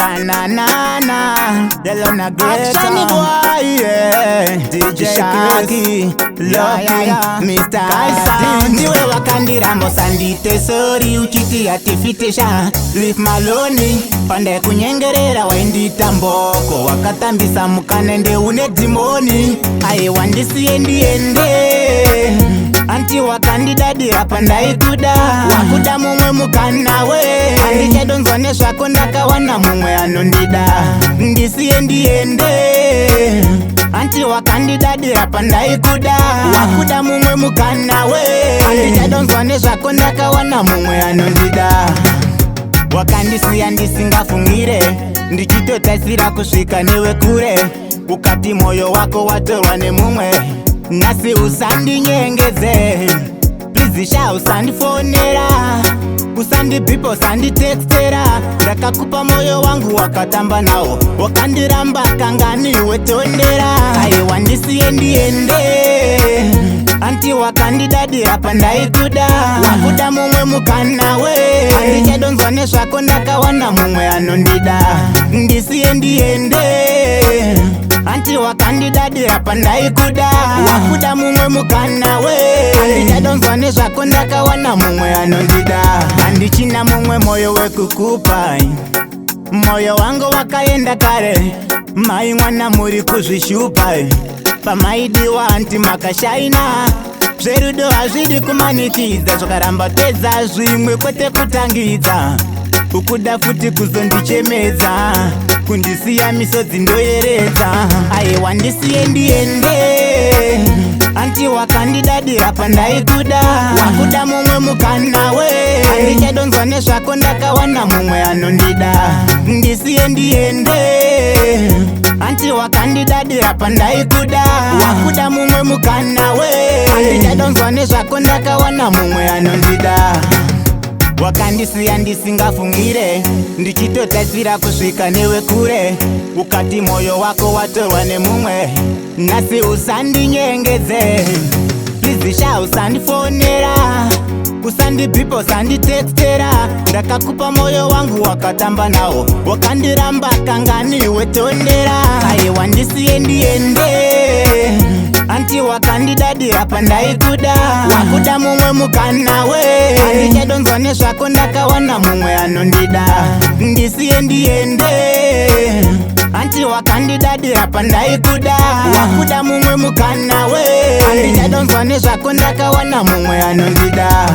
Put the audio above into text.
Tananana, yellow na great boy, yeah. DJ Shaki, Lucky, Mr. Kaisa. Ndiwe wakandira mosandite sori uchiti atifitisha Leaf Maloni, pande kunyengerera waindita mboko wakatambisa mukanende une dimoni aye wandisiye ndiende anti wakandidadi hapa ndaikuda wakuda mumwe mukanawe andikedonzone svako ndakawana mumwe anondida ndisiye ndiende anti wakandidadi hapa ndaikuda wakuda mumwe mukanawe andikedonzone zvako ndakawana mumwe anondida wakandisiya ndisingafungire ndichitotaisira kusvika newe kure ukati moyo wako watorwa nemumwe nasi usandinyengeze please sha usandifonera usandibipa usanditextera ndakakupa moyo wangu wakatamba nawo wakandiramba kangani wetondera aye wandisiye ndiende anti wakandidadi hapa ndaikuda wakuda mumwe mukanawe andikedonzwa nezvako ndakawana mumwe anondida ndisiye ndiende anti wakandidadi hapa ndaikuda wakuda mumwe mukanawe andikedonzwa nezvako ndakawana mumwe anondida andichina mumwe moyo wekukupa moyo wangu wakaenda kare mai mwana muri kuzvishupa pamaidiwa anti makashaina zverudo hazvidi kumanikidza zvakaramba pedza zvimwe kwete kutangidza ukuda futi kuzondichemedza kundisiya misodzi ndoyeredza aye wandisiye ndiende anti wakandidadi hapa ndaikuda wakuda mumwe mukanawe andikedonzwa nezvako ndakawana mumwe anondida ndisiye ndiende anti wakandidadi hapa ndaikuda wakuda mumwe mukanawe andikedonzwa nezvako ndakawana mumwe anondida wakandisiya ndisingafungire ndichitotaisira kusvika newe kure ukati moyo wako watorwa nemumwe nasi usandinyengeze please sha usandifonera usandibipa usanditextera ndakakupa moyo wangu wakatamba nawo wakandiramba kangani wetondera aye wandisiye ndiende anti wakandidadi hapa ndaikuda wakuda mumwe mukanawe andikedonzwa nezvako ndakawana mumwe anondida ndisiye ndiende anti wakandidadi hapa ndaikuda wakuda mumwe mukanawe andikedonzwa nezvako ndakawana mumwe anondida